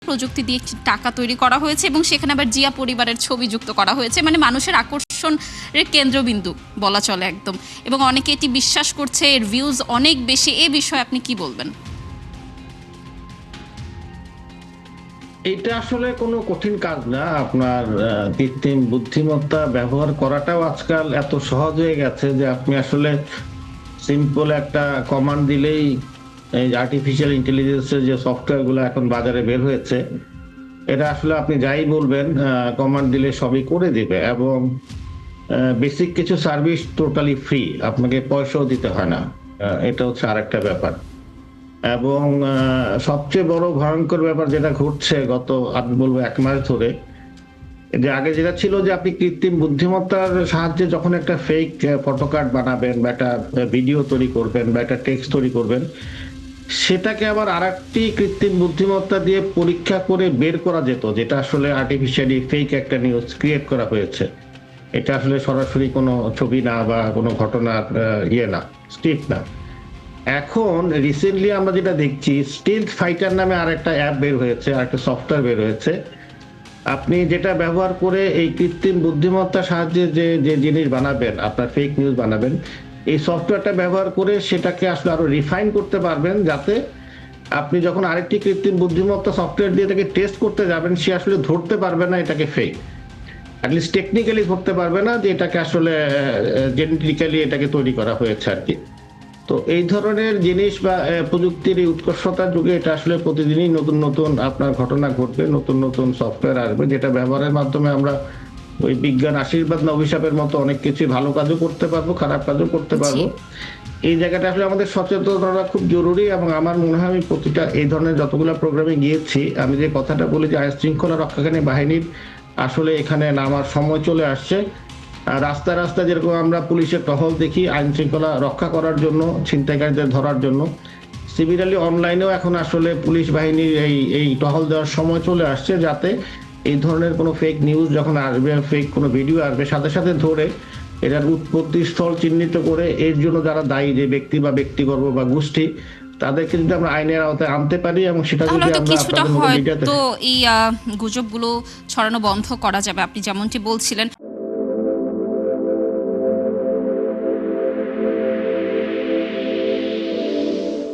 প্রযুক্তি দিয়ে একটি টাকা তৈরি করা হয়েছে এবং সেখানে আবার জিয়া পরিবারের ছবি যুক্ত করা হয়েছে, মানে মানুষের আকর্ষণের কেন্দ্রবিন্দু বলা চলে একদম, এবং অনেকে এটি বিশ্বাস করছে, এর ভিউজ অনেক বেশি। এই বিষয়ে আপনি কি বলবেন? এটা আসলে কোনো কঠিন কাজ না। আপনার কৃত্রিম বুদ্ধিমত্তা ব্যবহার করাটাও আজকাল এত সহজ হয়ে গেছে যে আপনি আসলে সিম্পল একটা কমান্ড দিলেই এই আর্টিফিশিয়াল ইন্টেলিজেন্সের যে সফটওয়্যারগুলো এখন বাজারে বের হয়েছে, এটা আসলে আপনি যাই বলবেন কমান্ড দিলে সবই করে দিবে, এবং বেসিক কিছু সার্ভিস টোটালি ফ্রি, আপনাকে পয়সাও দিতে হয় না। এটা হচ্ছে আরেকটা ব্যাপার। এবং সবচেয়ে বড় ভয়ঙ্কর ব্যাপার যেটা ঘটছে গত আমি বলবো 1 মাস ধরে, যে আগে যেটা ছিল যে আপনি কৃত্রিম বুদ্ধিমত্তার সাহায্যে যখন একটা ফেক ফটোকার্ড বানাবেন বা একটা ভিডিও তৈরি করবেন বা একটা টেক্সট তৈরি করবেন, সেটাকে আবার আরেকটি কৃত্রিম বুদ্ধিমত্তা দিয়ে পরীক্ষা করে বের করা যেত, যেটা আসলে আর্টিফিশিয়ালি ফেক একটা নিউজ ক্রিয়েট করা হয়েছে, এটা আসলে সরাসরি কোনো ছবি না বা কোনো ঘটনার না, স্ক্রিপ্ট না। এখন রিসেন্টলি আমরা যেটা দেখছি, স্টিলথ ফাইটার নামে আরেকটা অ্যাপ বের হয়েছে, আরেকটা সফটওয়্যার বের হয়েছে। আপনি যেটা ব্যবহার করে এই কৃত্রিম বুদ্ধিমত্তার সাহায্যে যে যে জিনিস বানাবেন, আপনার ফেক নিউজ বানাবেন, এই সফটওয়্যারটা ব্যবহার করে সেটাকে আসলে আরো রিফাইন করতে পারবেন, যাতে আপনি যখন আরেকটি কৃত্রিম বুদ্ধিমত্তা সফটওয়্যার দিয়ে এটাকে টেস্ট করতে যাবেন, সে আসলে ধরতে পারবে না এটাকে ফেক, অ্যাটলিস্ট টেকনিক্যালি ধরতে পারবে না যে এটাকে আসলে জেনেটিক্যালি এটাকে তৈরি করা হয়েছে আর কি। তো এই ধরনের জিনিস বা প্রযুক্তির এই উৎকর্ষতার যুগে এটা আসলে প্রতিদিনই নতুন নতুন আপনার ঘটনা ঘটবে, নতুন নতুন সফটওয়্যার আসবে, যেটা ব্যবহারের মাধ্যমে আমরা ওই বিজ্ঞান আশীর্বাদ না অভিশাপের মতো অনেক কিছু ভালো কাজও করতে পারবো, খারাপ কাজও করতে পারবো। এই জায়গাটা আসলে আমাদের সচেতনতা খুব জরুরি, এবং আমার মনে হয় আমি প্রতিটা এই ধরনের যতগুলো প্রোগ্রামে গিয়েছি, আমি যে কথাটা বলি যে আইন শৃঙ্খলা রক্ষাকারী বাহিনীর আসলে এখানে নামার সময় চলে আসছে। রাস্তা রাস্তা যেরকম আমরা পুলিশের টহল দেখি আইন শৃঙ্খলা রক্ষা করার জন্য, ছিনতাইকারীদের ধরার জন্য, সিমিলারলি অনলাইনেও এখন আসলে পুলিশ বাহিনীর এই টহল দেওয়ার সময় চলে আসছে, যাতে এই ধরনের কোনো ফেক নিউজ যখন আসবে, ফেক কোনো ভিডিও আসবে, সাথে সাথে ধরে এটার উৎপত্তি স্থল চিহ্নিত করে এর জন্য যারা দায়ী, যে ব্যক্তি বা ব্যক্তিবর্গ বা গোষ্ঠী, তাদেরকে যদি আমরা আইনের আওতায় আনতে পারি, এবং সেটা যদি তাহলে তো আমরা কিছুটা আপনাদের মতো মিডিয়াতে হয়তো এই গুজবগুলো ছড়ানো বন্ধ করা যাবে, আপনি যেমনটি বলছিলেন।